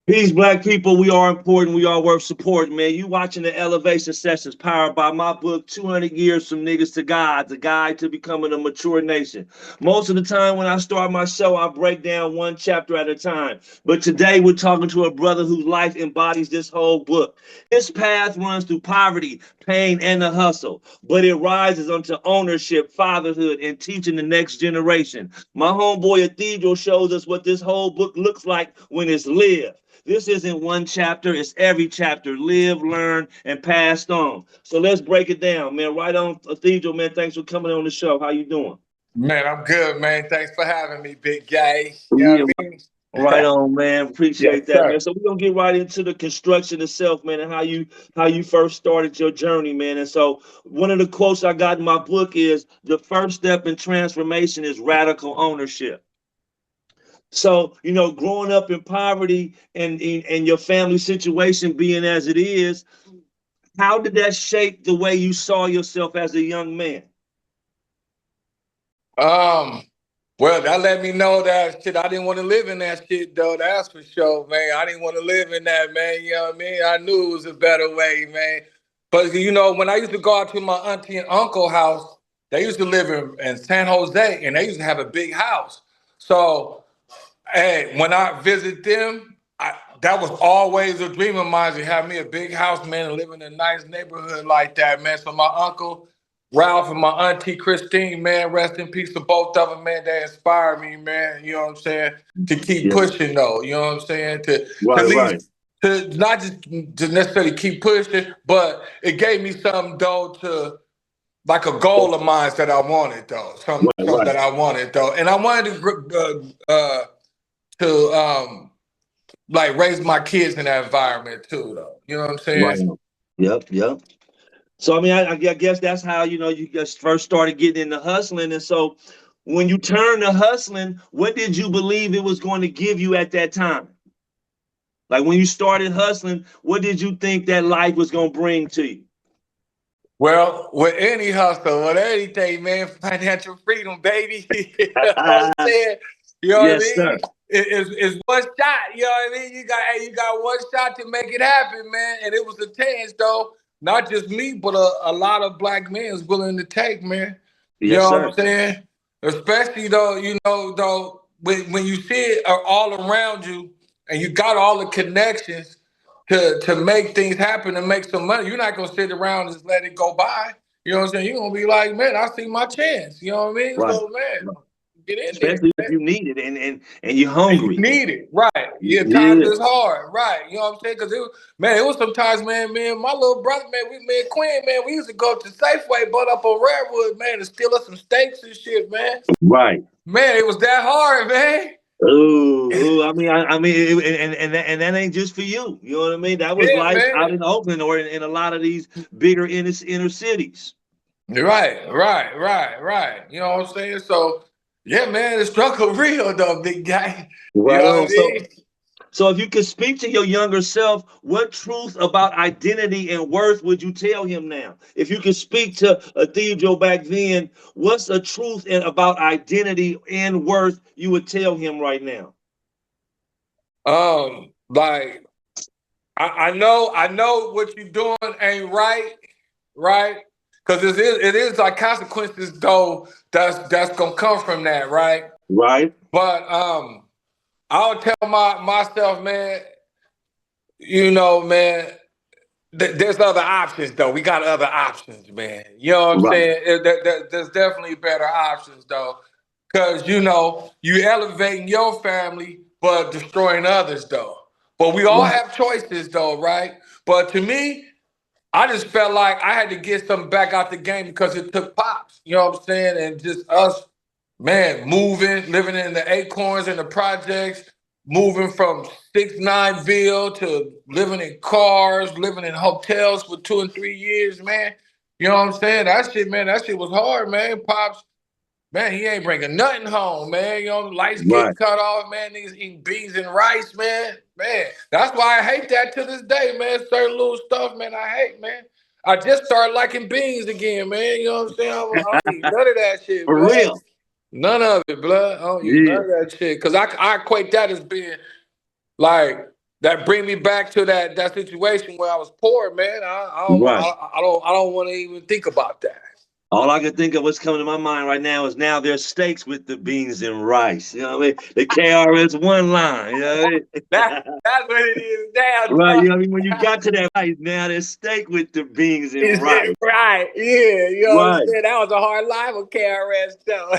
Peace, black people. We are important. We are worth supporting, man. You watching the Elevation Sessions powered by my book, 200 Years from Niggas to God, the guide to becoming a mature nation. Most of the time when I start my show, I break down one chapter at a time. But today we're talking to a brother whose life embodies this whole book. His path runs through poverty, pain, and the hustle, but it rises onto ownership, fatherhood, and teaching the next generation. My homeboy Atherdral shows us what this whole book looks like when it's lived. This isn't one chapter, it's every chapter. Live, learn, and passed on. So let's break it down, man. Right on, Atherdral, man. Thanks for coming on the show. How you doing? Man, I'm good, man. Thanks for having me, big guy. You know Yeah, what I mean? right on, man. Yes, Appreciate that, man. sir. So we're gonna get right into the construction itself, man, and how you first started your journey, man. And so one of the quotes I got in my book is the first step in transformation is radical ownership. So, growing up in poverty and your family situation being as it is, how did that shape the way you saw yourself as a young man? Um, well, that let me know that shit. I didn't want to live in that shit, though. That's for sure, man. I didn't want to live in that, man. You know what I mean? I knew it was a better way, man. But when I used to go out to my auntie and uncle house, they used to live in San Jose, and they used to have a big house. So, hey, when I visit them, that was always a dream of mine to have me a big house, man, and live in a nice neighborhood like that, man. So my uncle Ralph and my auntie Christine, man, rest in peace to both of them, man. They inspired me, man. You know what I'm saying? To keep Yeah. pushing, though. You know what I'm saying? To Right, at right, least to not just to necessarily keep pushing, but it gave me something though to like a goal of mine that I wanted though, right, something right, that I wanted though, and I wanted to like raise my kids in that environment too, though. You know what I'm saying? right. Yep, yep. So I mean, I guess that's how you just first started getting into hustling. And so, when you turned to hustling, what did you believe it was going to give you at that time? Like when you started hustling, what did you think that life was going to bring to you? Well, with any hustle, with anything, man, financial freedom, baby. You know what I'm saying? You know what I Yes, mean? sir. It's one shot. You know what I mean? You got one shot to make it happen, man. And it was a chance, though. Not just me, but a lot of black men is willing to take, man. You Yes, know what sir. I'm saying? Especially though, though when you see it all around you and you got all the connections to make things happen and make some money. You're not gonna sit around and just let it go by. You know what I'm saying? You're gonna be like, man, I see my chance. You know what I mean? Right. So man, Right. get in there, Especially if man. you need it and you're And you hungry. need it, right? Yeah, times Yeah. is hard, right? You know what I'm saying? Because it was sometimes, man, me and my little brother, man, me and Quinn, man, we used to go to Safeway, but up on Redwood, man, and steal us some steaks and shit, man. Right. Man, it was that hard, man. Oh, I mean, and that ain't just for you. You know what I mean? That was Yeah, life out man. in Oakland or in a lot of these bigger inner cities. Right. You know what I'm saying? So, yeah, man, the struggle real though, big guy. You Right know what on. I mean? So if you could speak to your younger self, what truth about identity and worth would you tell him now? If you could speak to a Theo back then, what's a truth about identity and worth you would tell him right now? Like I know what you're doing ain't right, right? Because it is like consequences though that's gonna come from that, right? Right, But I'll tell myself, man, man, there's other options though. We got other options, man. You know what I'm right, saying? There's definitely better options though, because you elevating your family but destroying others though. But we all right, have choices though, right? But to me, I just felt like I had to get something back out the game because it took pops. You know what I'm saying? And just us, man, moving, living in the acorns and the projects, moving from 6 9 Ville to living in cars, living in hotels for 2 and 3 years, man. You know what I'm saying? That shit, man, that shit was hard, man. Pops, man, he ain't bringing nothing home, man. Lights getting right. cut off, man. Niggas eating beans and rice, man. Man, that's why I hate that to this day, man. Certain little stuff, man, I hate, man. I just started liking beans again, man. You know what I'm saying? I don't eat none of that shit, For blood. real. None of it, blood. I don't eat none Yeah. of that shit. Cause I equate that as being like that bring me back to that situation where I was poor, man. Right. I don't want to even think about that. All I can think of what's coming to my mind right now is now there's steaks with the beans and rice. You know what I mean? The KRS-One line. You know what I mean? That's what it is now, Right. You dog. know what I mean? When you got to that rice, now there's steak with the beans and Is it rice. right? Yeah, you know what I'm Right. saying? That was a hard life with KRS though.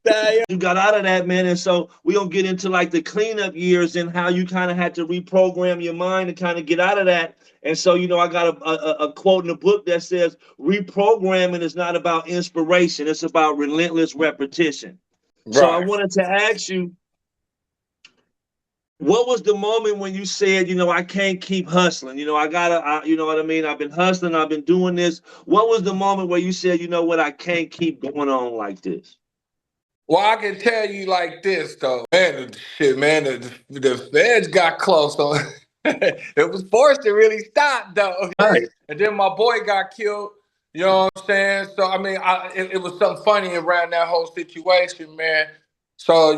Damn. You got out of that, man. And so we're gonna get into like the cleanup years and how you kind of had to reprogram your mind to kind of get out of that. And so, I got a quote in the book that says reprogramming is not about inspiration, it's about relentless repetition. So I Right. wanted to ask you, what was the moment when you said, I can't keep hustling? You know what I mean? I've been hustling, I've been doing this. What was the moment where you said, you know what, I can't keep going on like this? Well, I can tell you like this though, man. Man. The feds got close, so it was forced to really stop though. Right. And then my boy got killed. You know what I'm saying? So I mean, it was something funny around that whole situation, man. So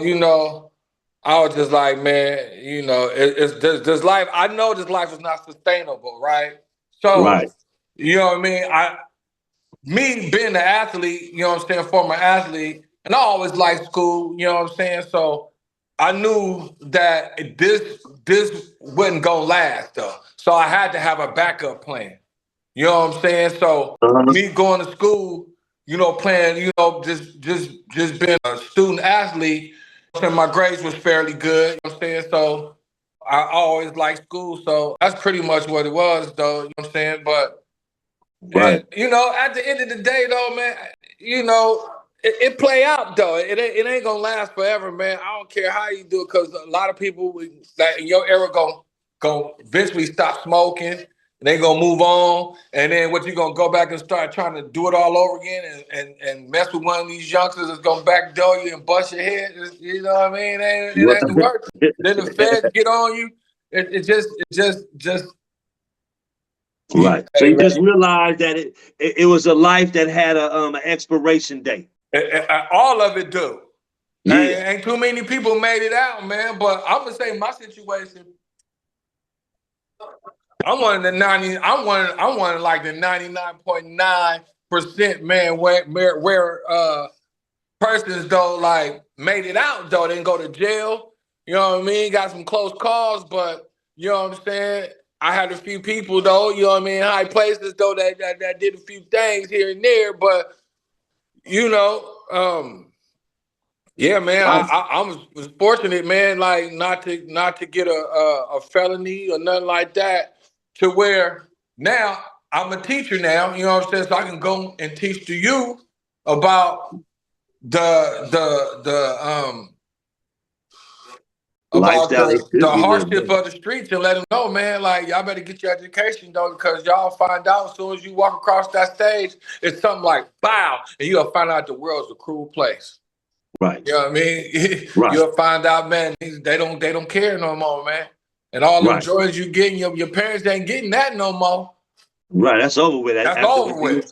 I was just like, man, it's this life. I know this life is not sustainable, right? So Right. you know what I mean. Me being an athlete, you know what I'm saying, former athlete, and I always liked school, you know what I'm saying? So I knew that this wasn't gonna last though. So I had to have a backup plan. You know what I'm saying? So Uh-huh. me going to school, playing, just being a student athlete, so my grades was fairly good, you know what I'm saying? So I always liked school. So that's pretty much what it was though, you know what I'm saying? But Right. and at the end of the day, though, man, it play out though. It ain't gonna last forever, man. I don't care how you do it, because a lot of people that in your era go eventually stop smoking. And they gonna move on, and then what, you gonna go back and start trying to do it all over again, and mess with one of these youngsters that's gonna backdoor you and bust your head. You know what I mean? It ain't worth it. Then the feds get on you. It just Right. So hey, you just man. realized that it was a life that had an expiration date. All of it do. Yeah. Ain't too many people made it out, man. But I'm gonna say my situation. I'm one of the 90. I'm one of like the 99.9% man where persons though like made it out though. They didn't go to jail. You know what I mean? Got some close calls, but you know what I'm saying. I had a few people though. You know what I mean? High places though that did a few things here and there, but you know. Yeah, man, Right. was fortunate, man, like not to get a felony or nothing like that, to where now I'm a teacher now. You know what I'm saying? So I can go and teach to you about the about Lifestyle they the should be hardship living. of the streets, and let them know, man, like y'all better get your education though, because y'all find out as soon as you walk across that stage, it's something like bow, and you'll find out the world's a cruel place. Right. You know what I mean? Right. You'll find out, man, they don't care no more, man. And all them Right. joys you getting, your parents ain't getting that no more. Right. That's over with. That's After over with.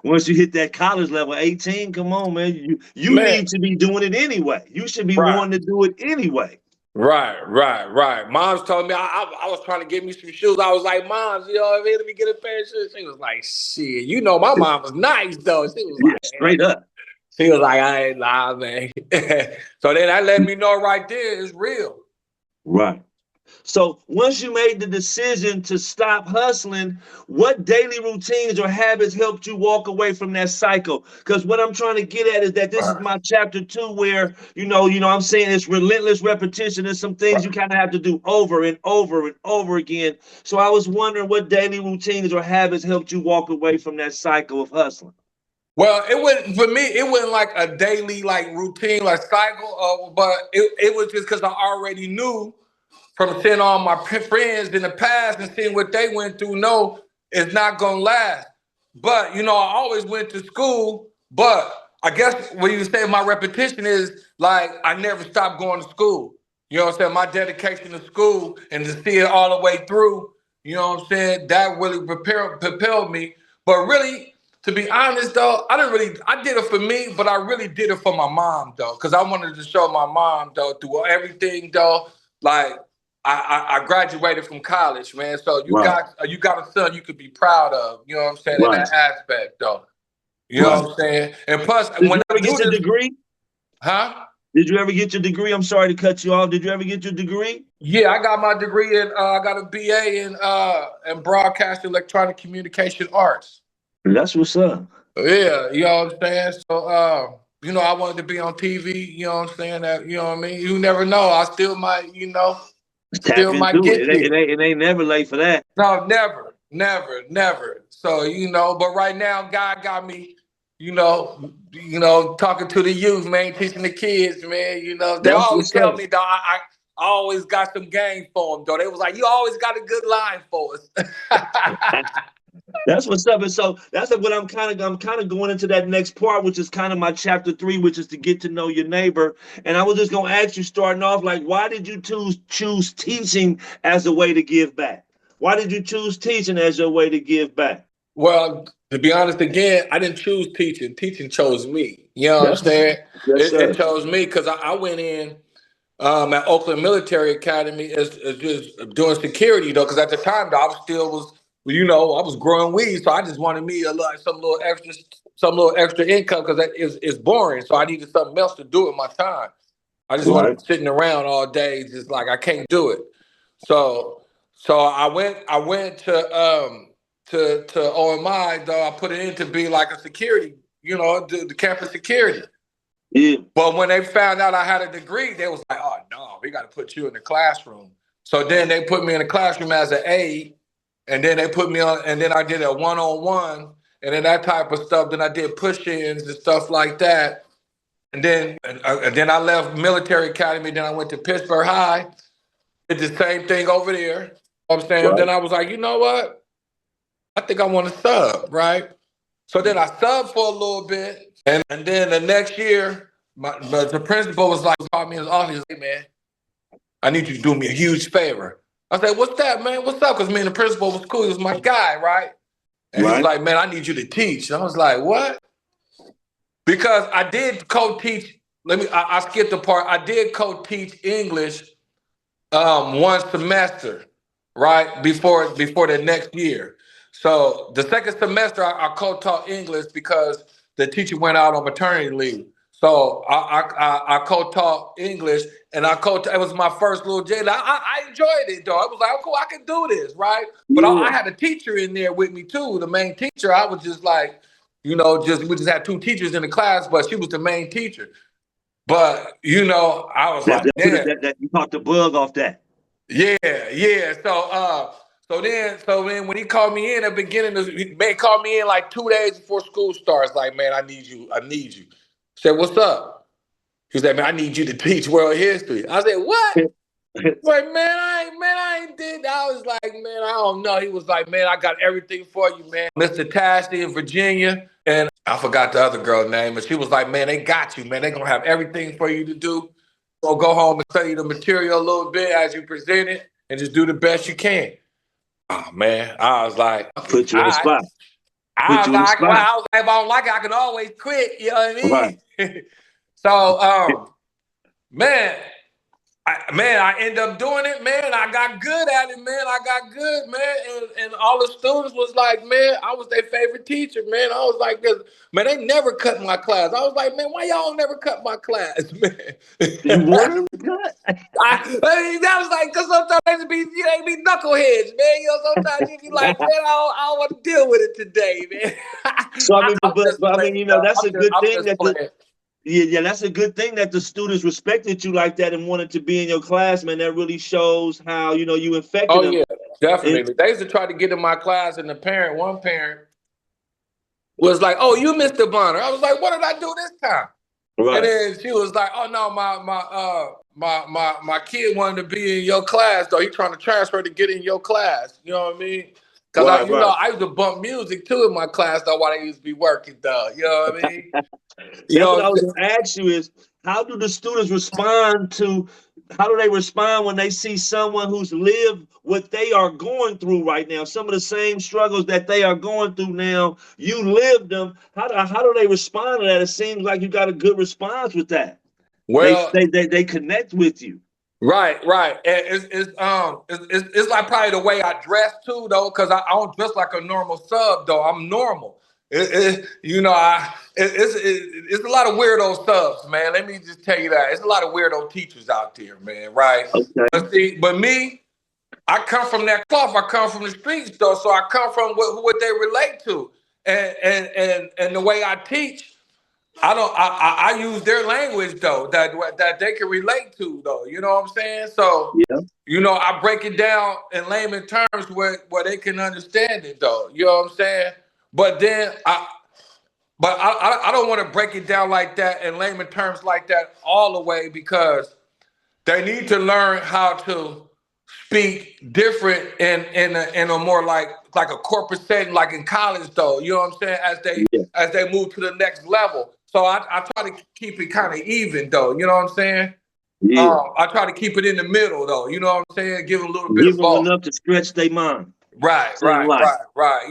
once you hit that college level, 18, come on, man. You Man, need to be doing it anyway. You should be right. wanting to do it anyway. Right. Mom's told me I was trying to get me some shoes. I was like, Mom's, you know what I mean? Let me get a pair of shoes. She was like, shit. My mom was nice though. She was Yeah, like, straight up. I ain't lie, man. So then that let me know right there it's real. Right. So once you made the decision to stop hustling, what daily routines or habits helped you walk away from that cycle? Because what I'm trying to get at is that this is Right. my chapter 2, where I'm saying it's relentless repetition. There's some things you kind of have to do over and over and over again. So I was wondering what daily routines or habits helped you walk away from that cycle of hustling. Well, it wasn't for me. It wasn't like a daily like routine, like cycle. But it was just because I already knew from seeing all my friends in the past and seeing what they went through. No, it's not gonna last. But I always went to school. But I guess what you say my repetition is like I never stopped going to school. You know what I'm saying? My dedication to school and to see it all the way through. You know what I'm saying? That really propelled me. But really, to be honest though, I did it for me, but I really did it for my mom though, because I wanted to show my mom though through everything though. like I graduated from college, man. So you Right. got a son you could be proud of. You know what I'm saying in Right. that aspect, though. You know Right. what I'm saying? And plus, Did when you I ever do get your this, degree? huh? Did you ever get your degree? I'm sorry to cut you off. Did you ever get your degree? Yeah, I got my degree in. I got a BA in broadcast electronic communication arts. That's what's up. Yeah, you know what I'm saying. So, you know, I wanted to be on TV. You know what I'm saying. That you know what I mean. You never know. I still might, Tap still might into it. get there. It ain't never late for that. No, never, never, never. So, but right now, God got me, talking to the youth, man, teaching the kids, man. They That's always what's up. tell me, though, I always got some game for them, though. They was like, you always got a good line for us. That's what's up. And so that's what I'm kind of going into that next part, which is kind of my chapter 3, which is to get to know your neighbor. And I was just gonna ask you, starting off, like, why did you choose teaching as a way to give back? Why did you choose teaching as your way to give back? Well, to be honest, again, I didn't choose teaching. Teaching chose me. You know what I'm Yes, saying? yes, It sir. chose me because I went in at Oakland Military Academy as just doing security, though, because at the time, though, I was growing weed, so I just wanted me some little extra income because it's boring. So I needed something else to do with my time. I just Right. wasn't sitting around all day, just like I can't do it. So I went to OMI, though. I put it in to be like a security, the campus security. Yeah. But when they found out I had a degree, they was like, "Oh no, we got to put you in the classroom." So then they put me in the classroom as an aide, and then they put me on, and then I did a one-on-one, and then that type of stuff. Then I did push-ins and stuff like that, and then I left military academy. Then I went to Pittsburgh High, did the same thing over there. You know what I'm saying? Right. Then I was like, you know what? I think I want to sub, right? So then I subbed for a little bit, and then the next year, the principal was like, called me in his office, "Hey man, I need you to do me a huge favor." I said, "What's that, man? What's up?" Because me and the principal was cool. He was my guy, right? And he was Right. like, "Man, I need you to teach." And I was like, "What?" Because I did co-teach. I skipped the part. I did co-teach English one semester, right before the next year. So the second semester, I co-taught English because the teacher went out on maternity leave. So I co-taught English, and it was my first little jail. I enjoyed it, though. I was like, "Oh, cool, I can do this," right? But I Yeah. had a teacher in there with me too. The main teacher, I was just like, we just had two teachers in the class, but she was the main teacher. But I was like, "Damn." You caught the bug off that. Yeah, yeah. So then when he called me in at the beginning, he may call me in like 2 days before school starts. Like, "Man, I need you. I need you." I said, "What's up?" He said, "Man, I need you to teach world history." I said, "What?" Like, I ain't did that. I was like, "Man, I don't know." He was like, "Man, I got everything for you, man." Mr. Tasty in Virginia, and I forgot the other girl's name, but she was like, "Man, they got you, man. They gonna have everything for you to do. So go home and study the material a little bit as you present it, and just do the best you can." Oh man, I was like, "Okay, Put you all in the right." spot. I Put was you in the like, well, spot. I was like, if I don't like it, I can always quit. You know what I Right. mean? So, man, I ended up doing it, man. I got good at it, man. I got good, man. And all the students was like, man, I was their favorite teacher, man. I was like, man, they never cut my class. I was like, man, why y'all never cut my class, You man? wanted him to cut? I mean, that was like, because sometimes they be knuckleheads, man. Sometimes you be like, man, I don't want to deal with it today, man. So I mean, I'm just but I mean, playing, dog. that's a good I'm thing just that the playing. yeah, that's a good thing that the students respected you like that and wanted to be in your class, man. That really shows how you infected Oh them. yeah, And, definitely. They used to try to get in my class, and one parent was like, "Oh, you Mr. Bonner." I was like, "What did I do this time?" And right, then she was like, "Oh no, my kid wanted to be in your class, though. He trying to transfer to get in your class." You know what I mean? Because right. I used to bump music too in my class, though, while I used to be working, though. You know what I mean? You That's know what I what I'm was saying? going to ask you is how do the students respond to how do they respond when they see someone who's lived what they are going through right now? Some of the same struggles that they are going through now, you lived them. How do they respond to that? It seems like you got a good response with that. They Well, they they, they connect with you. Right, right. And it's like probably the way I dress too, though, because I don't dress like a normal sub, though. I'm normal. You know, it's a lot of weirdo subs, man. Let me just tell you that it's a lot of weirdo teachers out there, man. Right? Okay. But me, I come from that cloth. I come from the streets, though, so I come from what they relate to, and the way I teach. I don't. I use their language though that they can relate to though. You know what I'm saying? So Yeah. you know, I break it down in layman terms where they can understand it though. You know what I'm saying? But then I don't want to break it down like that in layman terms like that all the way because they need to learn how to speak different in a more like a corporate setting, like in college though. You know what I'm saying? Yeah. As they move to the next level. So I try to keep it kind of even though. You know what I'm saying? Yeah. I try to keep it in the middle though. You know what I'm saying? Give them a little bit Give of them both. enough to stretch their mind. Right, Same right, life. right, right.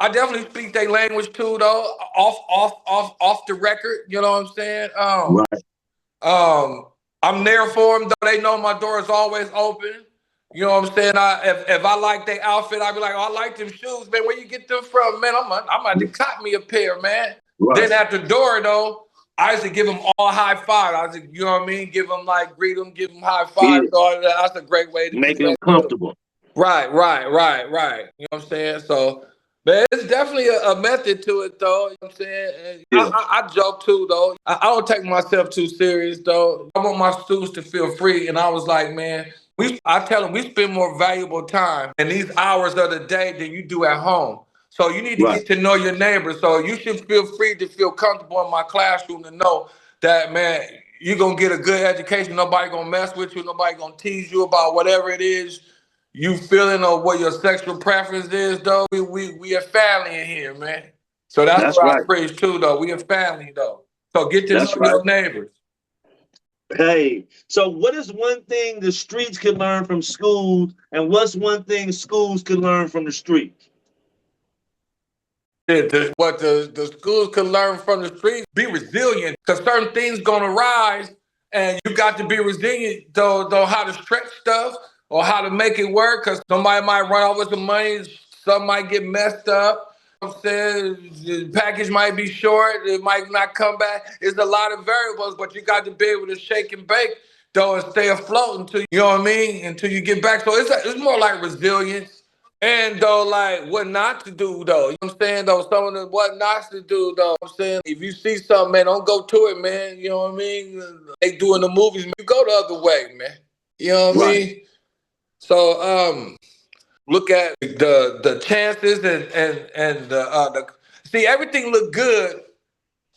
I definitely speak their language too though, off the record. You know what I'm saying? Right. Um, I'm there for them, though. They know my door is always open. You know what I'm saying? If I like their outfit, I be like, oh, I like them shoes, man. Where you get them from, man? I'm about to cop me a pair, man. Right. Then at the door, though, I used to give them all high five. I was, you know what I mean? Give them like greet them, give them high Yeah. five. So that's a great way to do Making them that too. comfortable. Right, right, right, right. You know what I'm saying? So, man, it's definitely a method to it, though. You know what I'm saying? And Yeah. I joke too, though. I don't take myself too serious, though. I want my students to feel free. And I was like, man, I tell them we spend more valuable time in these hours of the day than you do at home. So you need to Right. get to know your neighbors. So you should feel free to feel comfortable in my classroom to know that, man, you're going to get a good education. Nobody going to mess with you. Nobody going to tease you about whatever it is you feeling or what your sexual preference is, though. We a family in here, man. So that's That's what I right. preach too, though. We a family, though. So get to know That's right. your neighbors. Hey, so what is one thing the streets can learn from schools, and what's one thing schools can learn from the streets? What the schools can learn from the streets, be resilient, because certain things gonna rise, and you got to be resilient, though how to stretch stuff or how to make it work, because somebody might run out with some money, some might get messed up. I'm saying the package might be short, it might not come back. It's a lot of variables, but you got to be able to shake and bake though and stay afloat until you know what I mean, until you get back. So it's more like resilience. And though, like, what not to do, though. You know what I'm saying, though? Some of the what not to do, though. I'm saying, if you see something, man, don't go to it, man. You know what I mean? They do in the movies, man. You go the other way, man. You know what I Right. mean? So, look at the chances and the see, everything look good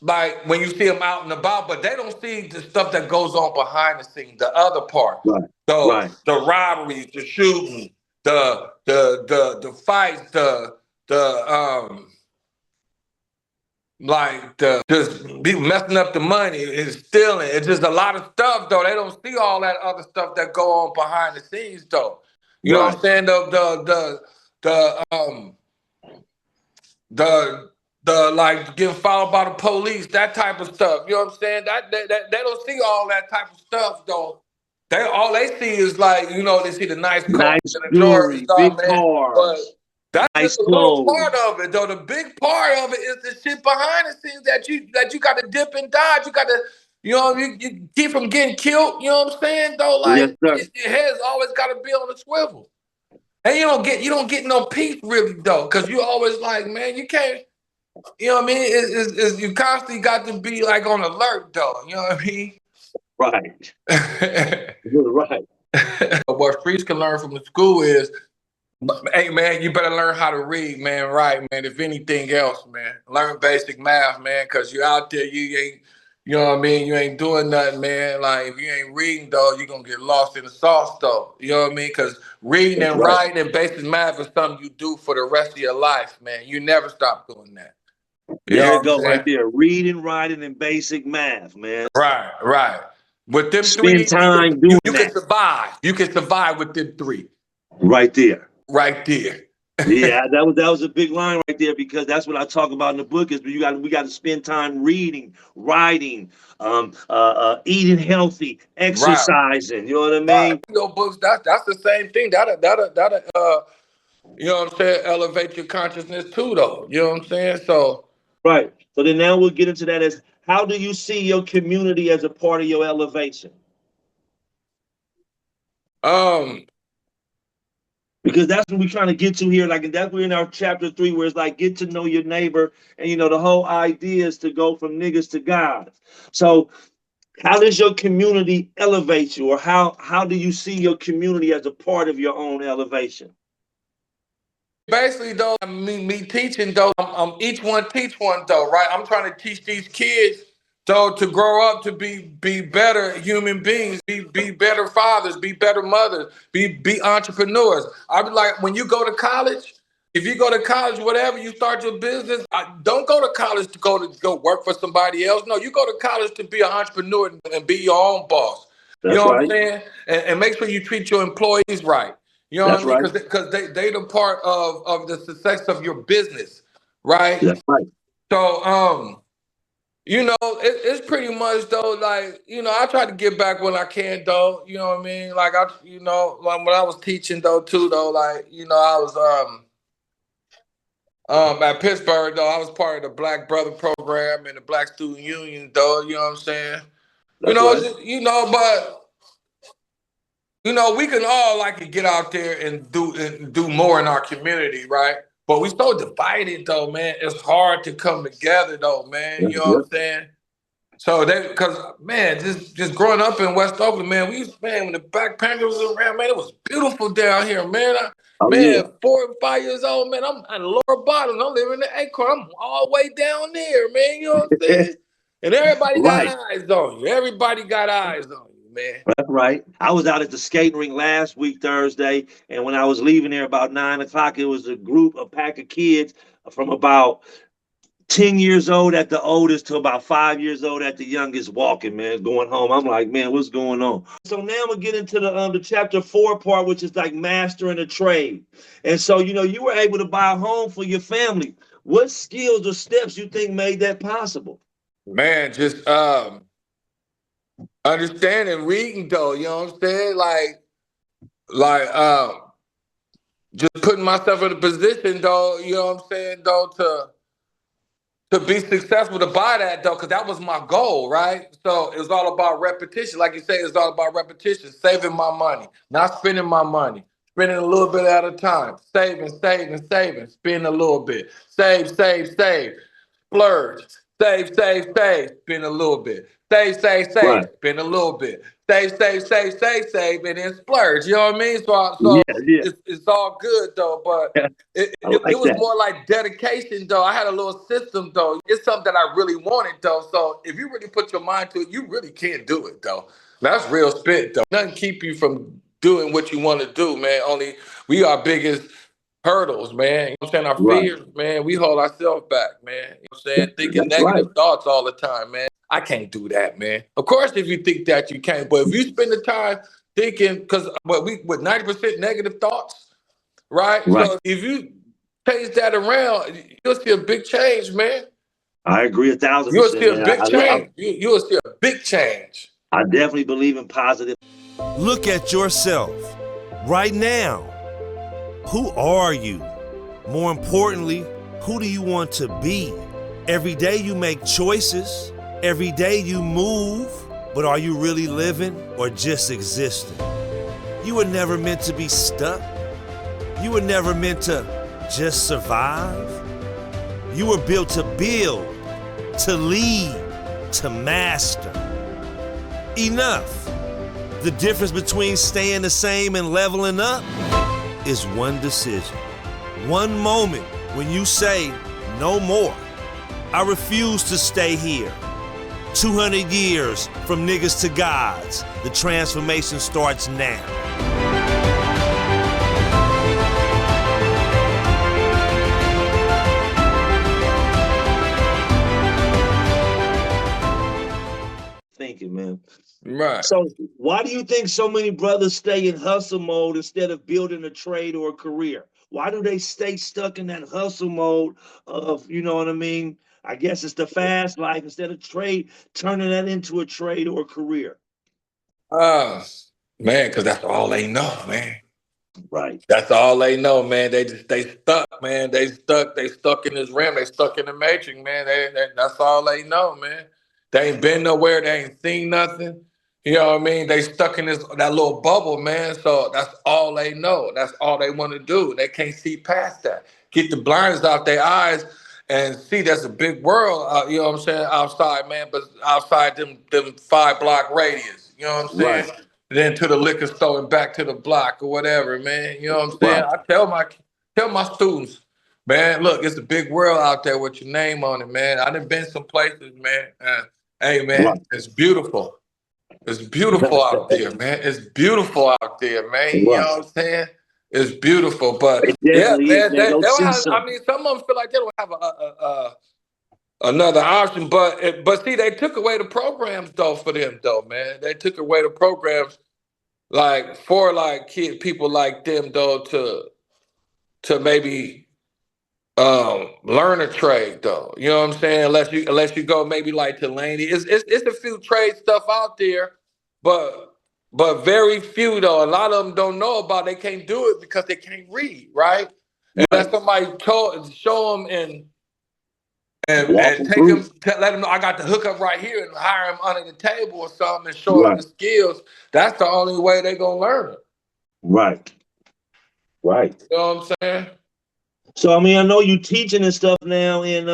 like when you see them out and about, but they don't see the stuff that goes on behind the scenes, the other part. Right. So Right. the robberies, the shooting, the fights, the like the just be messing up the money and stealing. It's just a lot of stuff though. They don't see all that other stuff that go on behind the scenes though. You know what Right. I'm saying? The the like getting followed by the police, that type of stuff. You know what I'm saying? That they don't see all that type of stuff though. All they see is like, you know, they see the nice cars Nice and the jewelry and jewelry, stuff, big man. But cars, that's nice just a little part clothes. of it though. The big part of it is the shit behind the scenes that you gotta dip and dodge. You gotta, you know, you keep from getting killed, you know what I'm saying? Though, Yes, like sir. your head's always gotta be on the swivel. And you don't get no peace really though, because you always like, man, you can't. You know what I mean? You constantly got to be like on alert, though. You know what I mean? Right. You're right. What streets can learn from the school is, hey man, you better learn how to read, man. Right, man. If anything else, man, learn basic math, man. Cause you out there, you ain't, you know what I mean? You ain't doing nothing, man. Like if you ain't reading, though, you gonna get lost in the sauce, though. You know what I mean? Cause reading That's and right. writing and basic math is something you do for the rest of your life, man. You never stop doing that. You There know you what I'm go, right saying? there. Reading, writing, and basic math, man. Right, right. With them Spend three, you time doing you can that. survive. You can survive with them three Right there. right there. Yeah, that was a big line right there, because that's what I talk about in the book is we got to spend time reading, writing, eating healthy, Right. exercising. You know what I Right. mean? Your books, that's the same thing. That'll you know what I'm saying, elevate your consciousness too though. You know what I'm saying? So Right. So then now we'll get into that as how do you see your community as a part of your elevation? um Because that's what we're trying to get to here. Like, and that's we're in our chapter 3, where it's like get to know your neighbor, and the whole idea is to go from niggas to God. So how does your community elevate you, or how do you see your community as a part of your own elevation? basically though, me teaching though, I'm each one teach one though, right? I'm trying to teach these kids though to grow up to be better human beings, be better fathers, be better mothers, be entrepreneurs. I be like, when you go to college, if you go to college, whatever, you start your business, don't go to college to go work for somebody else. No, you go to college to be an entrepreneur and be your own boss. You That's know what I'm right. saying? And make sure you treat your employees right. You know what That's I mean? right. Because they the part of the success of your business, right? That's right. So it's pretty much though, like, I try to get back when I can though, you know what I mean? Like like when I was teaching though too though, like, I was at Pittsburgh though, I was part of the Black Brother program and the Black Student Union though, you know what I'm saying? That's right. But we can all like to get out there and do more in our community, right? But we so divided though, man. It's hard to come together though, man. Yeah, You know yeah. what I'm saying? So because man, just growing up in West Oakland, man, when the Black Panthers was around, man, it was beautiful down here, man. Oh Man, yeah. 4 or 5 years old, man, I'm at the lower bottom. I'm living in the Acorn. I'm all the way down there, man. You know what I'm saying? And everybody got Right. eyes on you. Everybody got eyes on you, man. That's right. I was out at the skating rink last week, Thursday, and when I was leaving there about 9 o'clock, it was a pack of kids from about 10 years old at the oldest to about 5 years old at the youngest walking, man, going home. I'm like, man, what's going on? So now we'll get into the chapter 4 part, which is like mastering a trade. And so, you were able to buy a home for your family. What skills or steps you think made that possible? Man, just understanding reading though, you know what I'm saying? Like just putting myself in a position though, you know what I'm saying, though, to be successful to buy that though, because that was my goal, right? So it was all about repetition. Like you say, it's all about repetition, saving my money, not spending my money, spending a little bit at a time, saving, spend a little bit, save, splurge, save, spend a little bit, save, Right. spend a little bit, save, and then splurge. You know what I mean? So Yeah, yeah. it's all good though, but it, I it, it like was that. more like dedication though. I had a little system though. It's something that I really wanted though. So if you really put your mind to it, you really can do it though. That's real spit though. Nothing keep you from doing what you want to do, man. Only we are biggest hurdles, man. You know what I'm saying? Our Right. fears, man, we hold ourselves back, man. You know what I'm saying? Thinking That's right. negative thoughts all the time, man. I can't do that, man. Of course, if you think that, you can't. But if you spend the time thinking, because with 90% negative thoughts, right? Right. So if you change that around, you'll see a big change, man. I agree a thousand You'll see percent, a man. big change. You'll see a big change. I definitely believe in positive. Look at yourself right now. Who are you? More importantly, who do you want to be? Every day you make choices. Every day you move. But are you really living or just existing? You were never meant to be stuck. You were never meant to just survive. You were built to build, to lead, to master. Enough. The difference between staying the same and leveling up is one decision. One moment when you say, no more. I refuse to stay here. 200 years from niggas to gods. The transformation starts now. Thinking, man. Right. So why do you think so many brothers stay in hustle mode instead of building a trade or a career? Why do they stay stuck in that hustle mode of, you know what I mean? I guess it's the fast life instead of turning that into a trade or a career. Uh, man, because that's all they know, man. Right. That's all they know, man. They stuck, man. They stuck in this rim. They stuck in the matrix, man. That's all they know, man. They ain't been nowhere. They ain't seen nothing. You know what I mean? They stuck in that little bubble, man. So that's all they know. That's all they want to do. They can't see past that. Get the blinders out their eyes and see that's a big world. You know what I'm saying? Outside, man, but outside them 5 block radius. You know what I'm Right. saying? Then to the liquor store and back to the block or whatever, man. You know what I'm saying? Right. I tell my students, man, look, it's a big world out there with your name on it, man. I done been some places, man. Hey, man, Right. it's beautiful. It's beautiful out there, man. It's beautiful out there, man. You know Right. what I'm saying? It's beautiful, but It yeah, definitely is, man. man. They Go don't see have. I something. mean, some of them feel like they don't have another option, but see, they took away the programs though for them though, man. They took away the programs like for like people like them though to maybe learn a trade though. You know what I'm saying? Unless you go maybe like to Laney. It's a few trade stuff out there, but very few though. A lot of them don't know about it. They can't do it because they can't read, right? Right. Unless somebody show them Walk and them take through. them, let them know I got the hookup right here and hire them under the table or something and show them Right. the skills. That's the only way they gonna learn it. Right. Right. You know what I'm saying? So I mean, I know you teaching and stuff now, and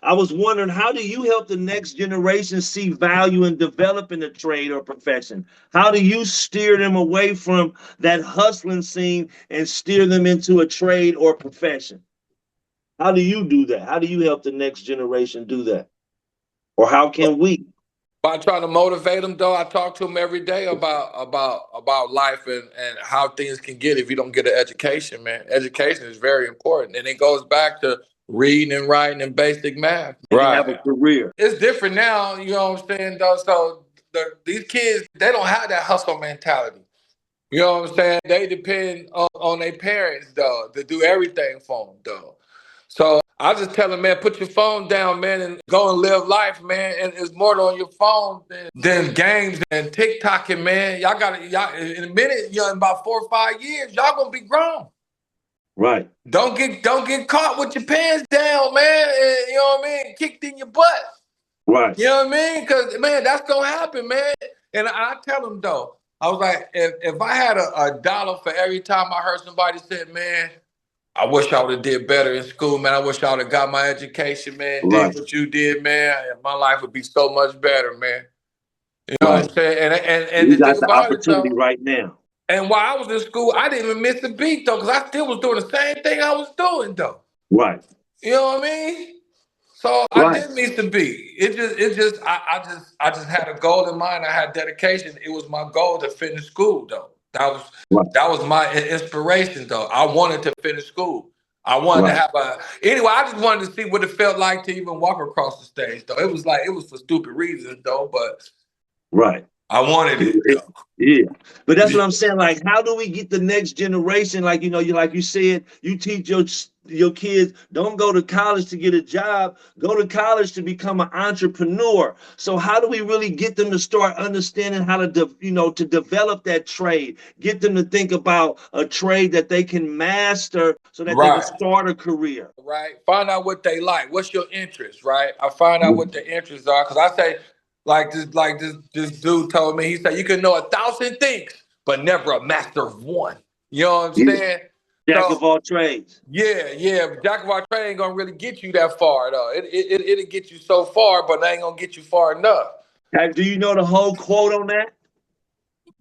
I was wondering, how do you help the next generation see value in developing a trade or profession? How do you steer them away from that hustling scene and steer them into a trade or profession? How do you do that? How do you help the next generation do that? Or how can we? By trying to motivate them, though, I talk to them every day about life and how things can get if you don't get an education, man. Education is very important, and it goes back to reading and writing and basic math. They can have a Right. career. It's different now, you know what I'm saying, though. So these kids, they don't have that hustle mentality. You know what I'm saying? They depend on their parents, though, to do everything for them, though. So I just tell them, man, put your phone down, man, and go and live life, man. And it's more on your phone than games and TikToking, man. Y'all in a minute, in about 4 or 5 years, y'all gonna be grown. Right. Don't get caught with your pants down, man. And, you know what I mean? Kicked in your butt. Right. You know what I mean? Because man, that's gonna happen, man. And I tell them though, I was like, if I had a dollar for every time I heard somebody said, man, I wish I would have did better in school, man. I wish I would have got my education, man. Right. Did what you did, man. My life would be so much better, man. You know what Right. I'm saying? And We the thing got the about it opportunity though, right now. and while I was in school, I didn't even miss a beat though, because I still was doing the same thing I was doing though. Right. You know what I mean? So I Right. did miss the beat. I just had a goal in mind. I had dedication. It was my goal to finish school though. Right. That was my inspiration though. I wanted to finish school. I wanted to Right. have anyway, I just wanted to see what it felt like to even walk across the stage though. It was for stupid reasons though, but Right. I wanted it though. Yeah, but that's Yeah. what I'm saying. Like, how do we get the next generation? Like, you like you said, you teach your kids, don't go to college to get a job, go to college to become an entrepreneur. So how do we really get them to start understanding how to to develop that trade, get them to think about a trade that they can master so that they can Right. start a career? Right. Find out what they like. What's your interest, right? I find out what their interests are. Cause I say, this dude told me, he said, you can know 1,000 things, but never a master of one. You know what I'm Yeah. saying? Jack So of all trades. yeah, but Jack of all trades ain't gonna really get you that far though. It'll get you so far, but it ain't gonna get you far enough. Do you know the whole quote on that?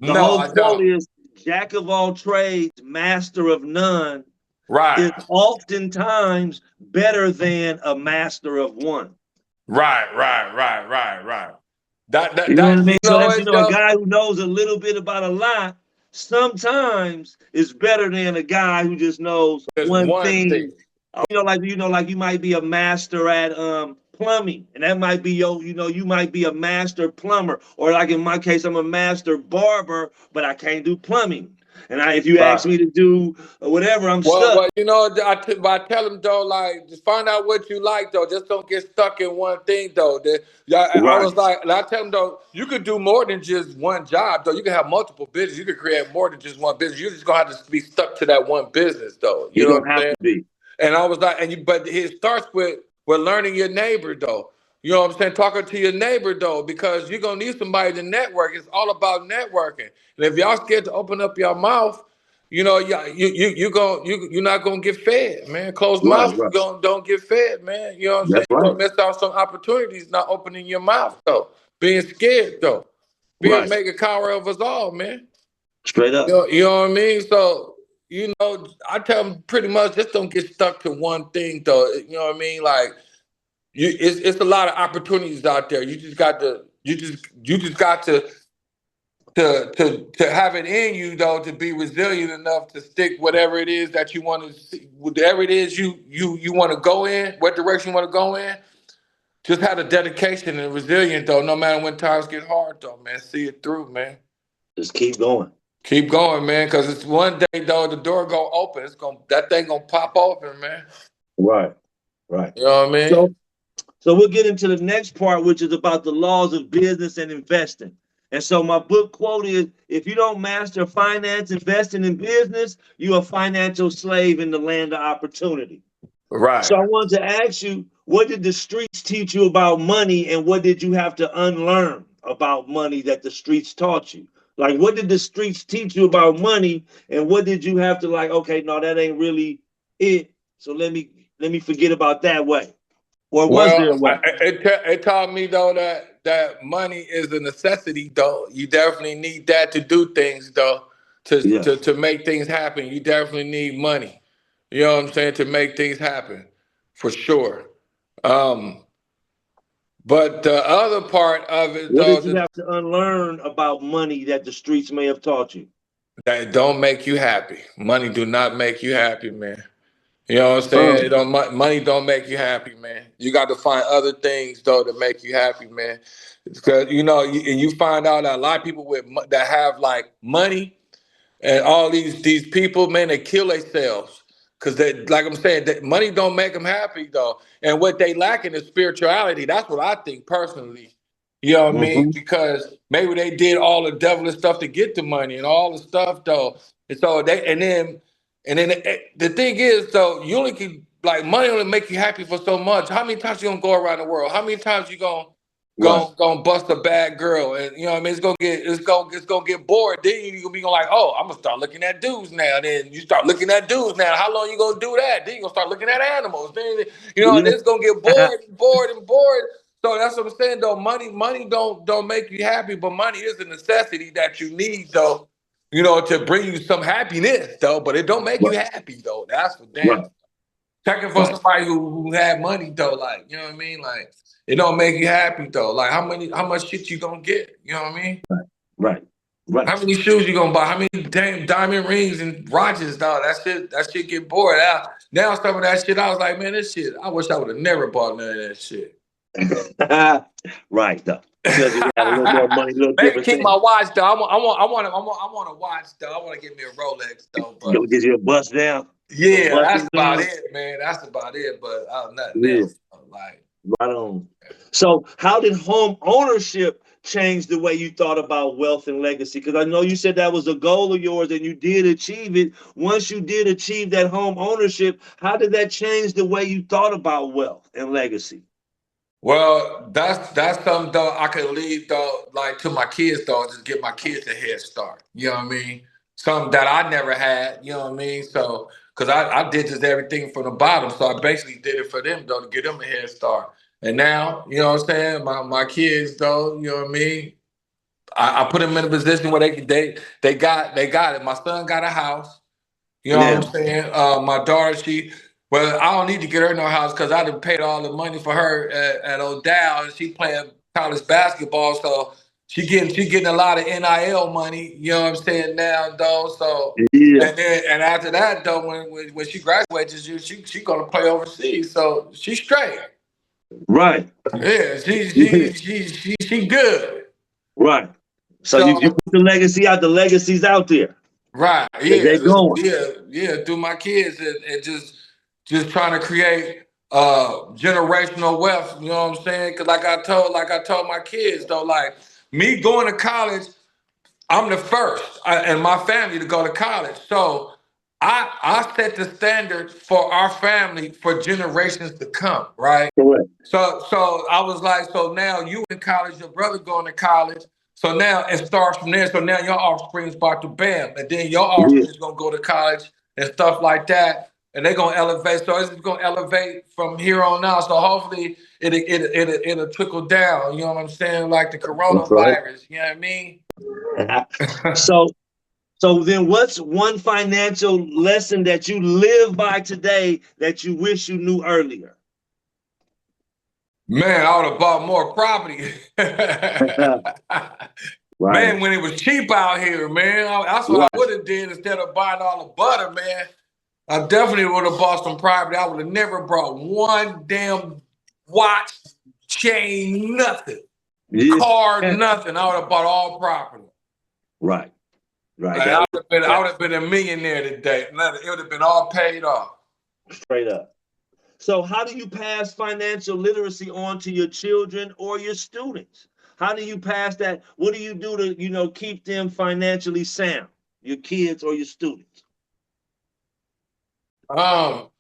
The No, whole I quote don't. is Jack of all trades, master of none is Right. oftentimes better than a master of one. Right. You know what I You mean? So know that's, it a though. guy who knows a little bit about a lot sometimes is better than a guy who just knows There's one one thing. thing. Like you might be a master at plumbing, and that might be you might be a master plumber, or like in my case, I'm a master barber, but I can't do plumbing. And if you ask me to do whatever, I'm stuck. Well, you know, I tell them though, like, just find out what you like though. Just don't get stuck in one thing though. I was like, and I tell them though, you could do more than just one job though. You can have multiple businesses. You could create more than just one business. You're just gonna have to be stuck to that one business though. You know don't what I'm have saying? to be. And I was like, but it starts with learning your neighbor though. You know what I'm saying? Talking to your neighbor though, because you're gonna need somebody to network. It's all about networking. And if y'all scared to open up your mouth, you know, you're not gonna get fed, man. Closed mouth, don't get fed, man. You know what I'm saying? You're gonna miss out some opportunities not opening your mouth though, being scared though, make a coward of us all, man. Straight up. You know what I mean? So, you know, I tell them pretty much just don't get stuck to one thing though. You know what I mean? Like, it's a lot of opportunities out there. You just got to to have it in you though, to be resilient enough to stick whatever it is that you want to see, whatever it is you want to go in, what direction you want to go in. Just have the dedication and resilience though, no matter when times get hard though, man. See it through, man. Just keep going. Keep going, man, because it's one day though, the door gonna open. That thing gonna pop open, man. Right. You know what I mean? So we'll get into the next part, which is about the laws of business and investing. And so my book quote is, if you don't master finance, investing in business, you're a financial slave in the land of opportunity. Right. So I wanted to ask you, what did the streets teach you about money, and what did you have to unlearn about money that the streets taught you? Like, what did the streets teach you about money, and what did you have to like, okay, no, that ain't really it. So let me forget about that way. Or was there a way? It taught me though that money is a necessity though. You definitely need that to do things though, to make things happen. You definitely need money. You know what I'm saying? To make things happen, for sure. But the other part of it what though, did you have to unlearn about money that the streets may have taught you? That don't make you happy. Money do not make you happy, man. You know what I'm saying? Money don't make you happy, man. You got to find other things though to make you happy, man. Because you know, you find out that a lot of people that have like money and all these people, man, they kill themselves because they, like I'm saying, that money don't make them happy though. And what they lacking is spirituality. That's what I think personally. You know what I mean? Because maybe they did all the devilish stuff to get the money and all the stuff though. And so and then the thing is, though, you only can, like, money only make you happy for so much. How many times you gonna go around the world? How many times you gonna bust a bad girl? And you know what I mean? It's gonna get bored. Then you gonna be like, oh, I'm gonna start looking at dudes now. Then you start looking at dudes now. How long you gonna do that? Then you gonna start looking at animals. Then you know, and it's gonna get bored. So that's what I'm saying, though. Money don't make you happy, but money is a necessity that you need, though. You know, to bring you some happiness, though, but it don't make you happy, though. That's for damn. Checking for somebody who had money, though, like, you know what I mean? Like, it don't make you happy, though. Like, how much shit you gonna get? You know what I mean? Right. How many shoes you gonna buy? How many damn diamond rings and watches, dog? That shit get bored out. Now some of that shit, I was like, man, this shit, I wish I would have never bought none of that shit. Right, though. Because you got a little more money, a little maybe different keep thing. my watch though. I want a watch though. I want to get me a Rolex though. But you'll get you a bust down. Yeah, that's about it, man. That's about it. But nothing else. Like, right on. So, how did home ownership change the way you thought about wealth and legacy? Because I know you said that was a goal of yours, and you did achieve it. Once you did achieve that home ownership, how did that change the way you thought about wealth and legacy? Well, that's something though I could leave though, like to my kids though, just give my kids a head start. You know what I mean? Something that I never had. You know what I mean? So, because I did just everything from the bottom, so I basically did it for them though to give them a head start. And now, you know what I'm saying? My kids though, you know what I mean? I put them in a position where they got it. My son got a house. You know what I'm saying? My daughter, well, I don't need to get her no house because I done paid all the money for her at O'Dowd, and she playing college basketball, so she getting a lot of NIL money. You know what I'm saying now, though. So and after that, though, when she graduates, she gonna play overseas, so she's straight. Right. Yeah, she good. Right. So you put the legacy out. The legacy's out there. Right. They Yeah. going. Yeah. Through my kids and just trying to create generational wealth. You know what I'm saying? Because like I told my kids though, like me going to college, I'm the first in my family to go to college. So I set the standard for our family for generations to come, right? Correct. So I was like, so now you in college, your brother going to college. So now it starts from there. So now your offspring's about to bam. And then your Yeah. offspring's gonna go to college and stuff like that. And they're gonna elevate. So it's just gonna elevate from here on out. So hopefully it'll trickle down. You know what I'm saying? Like the That's right. coronavirus, you know what I mean? So so then what's one financial lesson that you live by today that you wish you knew earlier? Man, I would have bought more property. Right. Man, when it was cheap out here, man, that's what I Right. would have did instead of buying all the butter, man. I definitely would have bought some property. I would have never brought one damn watch, chain, nothing, Yeah. car, nothing. I would have bought all property. Right. Right. Like, That I would have been a millionaire today. It would have been all paid off. straight up. So how do you pass financial literacy on to your children or your students? How do you pass that? What do you do to, keep them financially sound, your kids or your students? Well,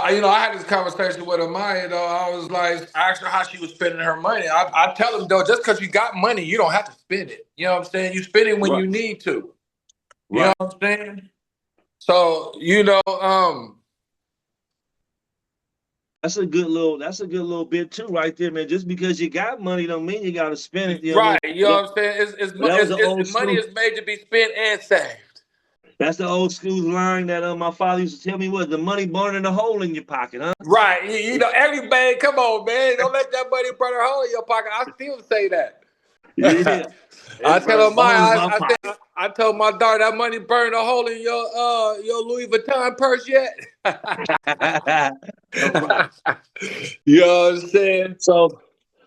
I had this conversation with Amaya, though. I was like, I asked her how she was spending her money. I tell them, though, just because you got money, you don't have to spend it. You know what I'm saying? You spend it when Right. you need to. You Right. know what I'm saying? So, That's a good little bit too, right there, man. Just because you got money don't mean you gotta spend it. You know what right. I mean? You know what I'm saying? That was the old Money school. is made to be spent and saved. That's the old school line that my father used to tell me was the money burning a hole in your pocket, huh? Right. Everybody, come on, man. Don't let that money burn a hole in your pocket. I still say that. Yeah. I It's tell burning her, a hole in my I told my daughter that money burned a hole in your Louis Vuitton purse yet? pocket. Right. You know what I'm saying? So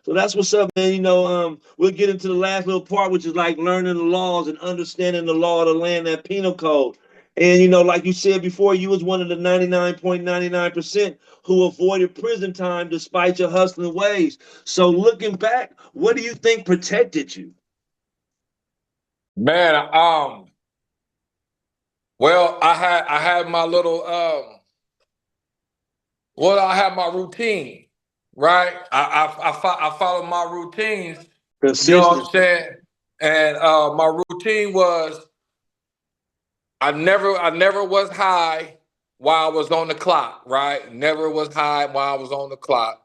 that's what's up, man. We'll get into the last little part, which is like learning the laws and understanding the law of the land, that penal code. And like you said before, you was one of the 99.99% who avoided prison time despite your hustling ways. So looking back, what do you think protected you? Man, well, I had my little I had my routine, right? I follow my routines, you know what I'm Consistent. saying? And my routine was I never was high while I was on the clock, right? Never was high while I was on the clock.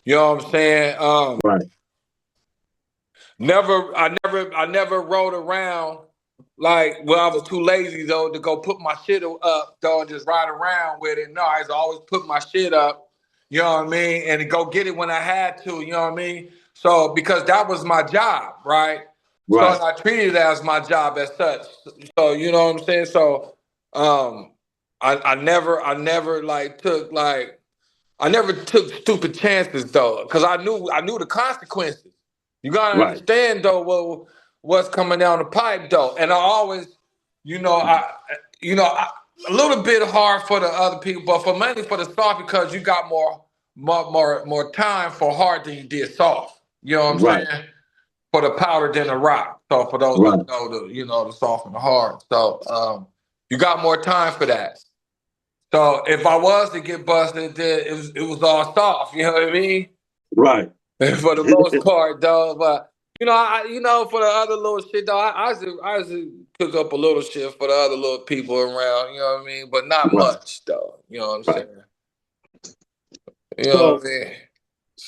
You know what I'm saying? Right. I never rode around like I was too lazy though to go put my shit up though and just ride around with it. No, I used to always put my shit up, you know what I mean, and to go get it when I had to, you know what I mean? So because that was my job, right? So Right. and I treated it as my job as such. So you know what I'm saying? So I never I never took stupid chances though, because I knew the consequences. You gotta Right. understand though what's coming down the pipe though, and I always, a little bit hard for the other people, but for mainly for the soft because you got more time for hard than you did soft. You know what I'm Right. saying? For the powder than the rock. So for those Right. that know the soft and the hard. So you got more time for that. So if I was to get busted, then it was all soft. You know what I mean? Right. For the most part, though. But for the other little shit, though, I just cook up a little shit for the other little people around. You know what I mean? But not Right. much, though. You know what I'm Right. saying? You know So what I mean?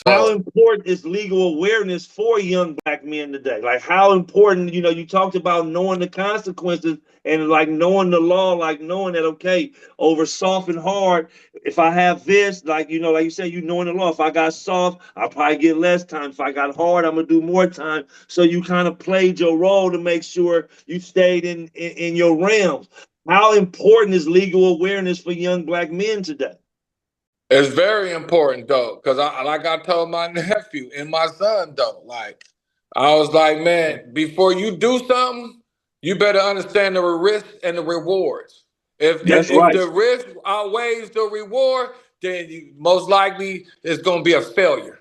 how So important is legal awareness for young black men today? Like how important, you talked about knowing the consequences and like knowing the law, like knowing that, okay, over soft and hard, if I have this, like, like you said, knowing the law, if I got soft, I'll probably get less time. If I got hard, I'm gonna do more time. So you kind of played your role to make sure you stayed in your realms. How important is legal awareness for young black men today? it's very important, though, because I told my nephew and my son, though, like, I was like, man, before you do something, you better understand the risks and the rewards. That's If right. the risk outweighs the reward, then most likely it's going to be a failure.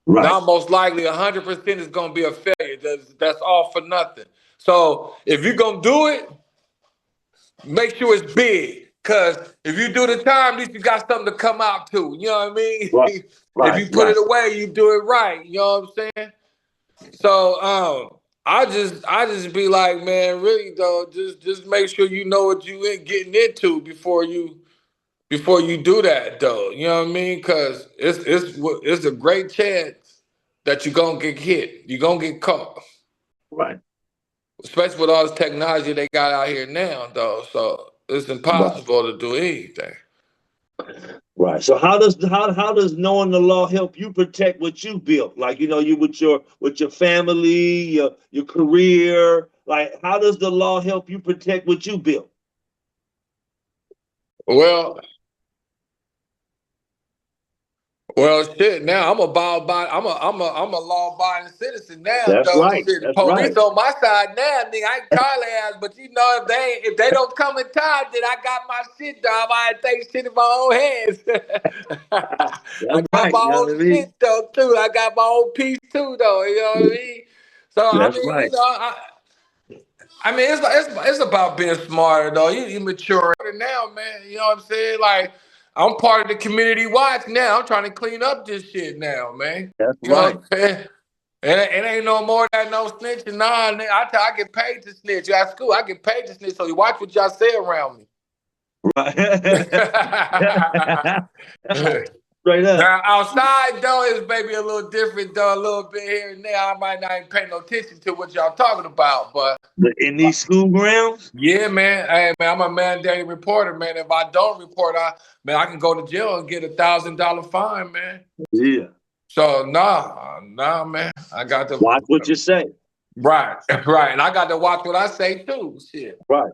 Right. Now, most likely 100% is going to be a failure. That's all for nothing. So if you're going to do it, make sure it's big. Because if you do the time, at least you got something to come out to. You know what I mean? Right. If Right. you put Right. it away, you do it right. You know what I'm saying? So I just be like, man, really though, just make sure you know what you getting into before you do that though. You know what I mean? Because it's a great chance that you're gonna get hit. You're gonna get caught. Right. Especially with all this technology they got out here now, though. So it's Right. impossible to do anything. Right. So how does knowing the law help you protect what you built? Like, you with your family, your career. Like, how does the law help you protect what you built? Well, Well, shit. Now I'm a law-abiding citizen now, That's though. right. Shit, the That's police right. on my side now, nigga. I can call their ass, but if they don't come in time, then I got my shit, dog. I had to take shit in my own hands. I That's got right. You my know own what I mean? shit though too. I got my own piece too, though. You know what I mean? So I That's mean, right. it's about being smarter though. You mature now, man. You know what I'm saying? Like I'm part of the community watch now. I'm trying to clean up this shit now, man. That's You know right. what I'm saying? It ain't no more that no snitching. Nah, nigga, I get paid to snitch. At school, I get paid to snitch. So you watch what y'all say around me. Right. Straight up. Now outside though is maybe a little different though, a little bit here and there. I might not even pay no attention to what y'all talking about, but In these school grounds? yeah, man. Hey, man, I'm a mandated reporter, man. If I don't report, I can go to jail and get $1,000 fine, man. Yeah. So nah, man. I got to Watch what you say. right, right, and I got to watch what I say too. Shit. Right.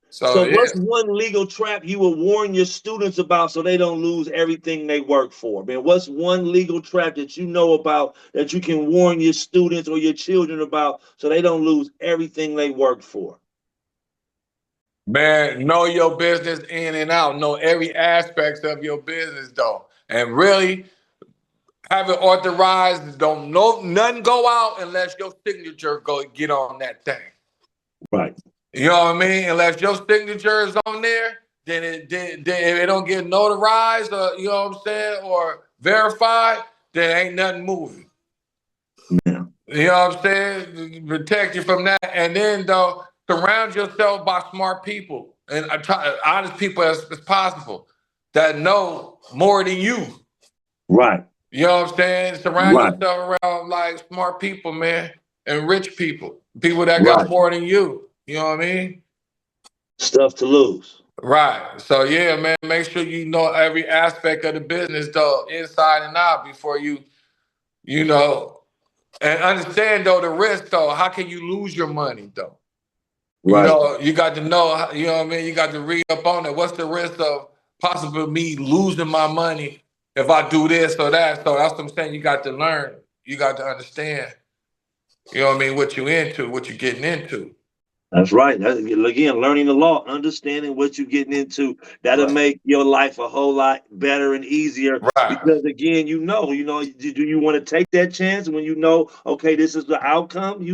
So So yeah, what's one legal trap you will warn your students about so they don't lose everything they work for? Man, what's one legal trap that you know about that you can warn your students or your children about so they don't lose everything they work for? man. Know your business in and out. Know every aspect of your business though, and really have it authorized. Don't know nothing go out unless your signature go get on that thing. Right. You know what I mean? Unless your signature is on there, then if it don't get notarized or you know what I'm saying, or verified, then ain't nothing moving. Yeah. You know what I'm saying? Protect you from that. And then though, surround yourself by smart people and honest people as possible that know more than you. Right. You know what I'm saying? Surround Right. yourself around like smart people, man, and rich people. People that got Right. more than you. You know what I mean? Stuff to lose. Right. So yeah, man, make sure you know every aspect of the business though, inside and out before you know, and understand though the risk though. How can you lose your money though? You Right. know, you got to know, you know what I mean? You got to read up on it. What's the risk of possibly me losing my money if I do this or that? So that's what I'm saying. You got to learn. You got to understand, you know what I mean, what you into, what you're getting into. That's right. Again, learning the law, understanding what you're getting into, that'll Right. make your life a whole lot better and easier. Right. Because again, do you want to take that chance? And when you know, okay, this is the outcome,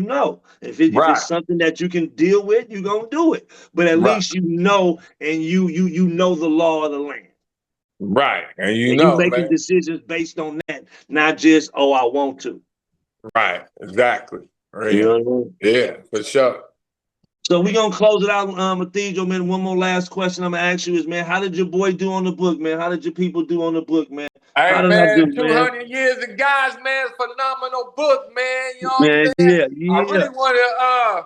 if it's Right. something that you can deal with, you're gonna do it. But at Right. least you know, and you know the law of the land, Right. And you and you know, making man. decisions based on that, not just I want to. Right. Exactly. You Yeah. know what I mean? Yeah, for sure. So we're gonna close it out, Atherdral, man. One more last question I'm gonna ask you is, man, how did your boy do on the book, man? How did your people do on the book, man? How Hey did I do, man, man? 200 years of guys, man, phenomenal book, man. You know what Man, I'm saying? yeah, I yeah, really want to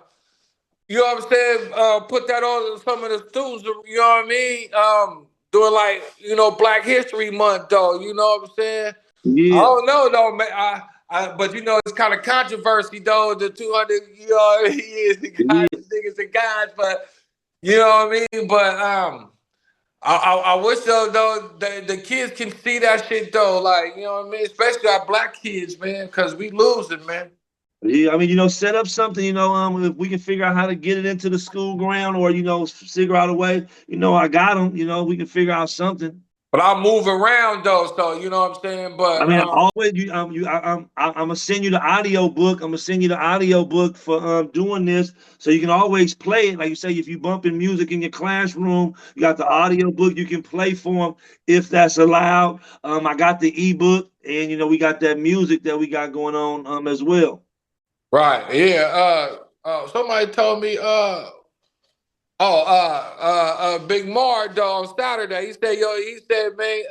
you know what I'm saying, put that on some of the students, you know what I mean? Doing like, you know, Black History Month though, you know what I'm saying? I yeah, don't know though, man. But you know, it's kind of controversy though, the 200, you know, years of guys, yeah. niggas and guys, but you know what I mean? But I wish though the kids can see that shit though, like you know what I mean, especially our black kids, man, because we losing, man. Yeah, I mean, set up something, if we can figure out how to get it into the school ground or, figure out a way, I got them, we can figure out something. But I move around though, so you know what I'm saying. I But mean, always I'm gonna send you the audio book. I'm gonna send you the audio book for doing this, so you can always play it. Like you say, if you bumping music in your classroom, you got the audio book you can play for them if that's allowed. I got the ebook, and we got that music that we got going on as well. right, yeah. Somebody told me, Big Mar though on Saturday. He said, man,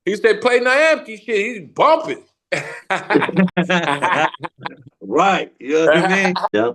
he said play Niamki shit. He's bumping. Right. You know what I mean? Yeah.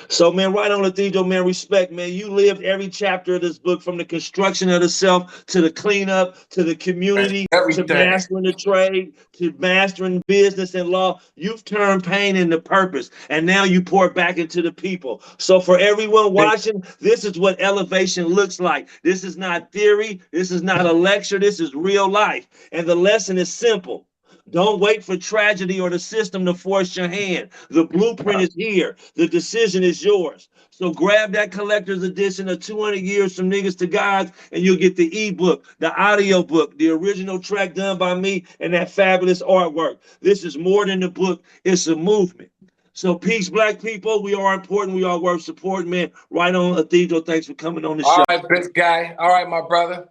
So, man, right on, Atherdral, man, respect, man. You lived every chapter of this book, from the construction of the self to the cleanup to the community to Everything. mastering the trade to mastering business and law. You've turned pain into purpose, and now you pour back into the people. So, for everyone watching, this is what elevation looks like. This is not theory. This is not a lecture. This is real life. And the lesson is simple. Don't wait for tragedy or the system to force your hand. The blueprint is here. The decision is yours. So grab that collector's edition of 200 Years from Niggas to Gods, and you'll get the ebook, the audio book, the original track done by me, and that fabulous artwork. This is more than a book. It's a movement. So peace, black people. We are important. We are worth supporting, man. Right on, Atherdral. Thanks for coming on the show. All right, big guy. All right, my brother.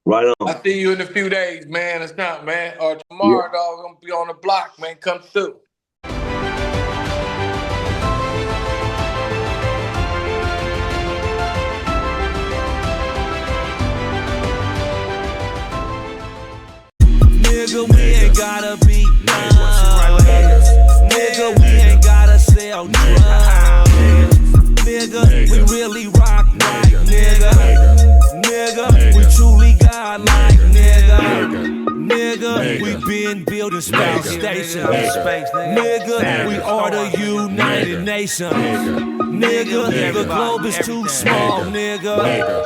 Right on. I'll see you in a few days, man. It's not, man. Or tomorrow, dog. I'm gonna be on the block, man. Come through. Nigga, we ain't gotta be nice. Nigga, we ain't gotta sell drugs. Nigga, we really rock right, nigga. Nigga, we truly godlike, nigga. Nigga, we been building space stations. Nigga, we are the United Nations. Nigga, the globe is too small, nigga.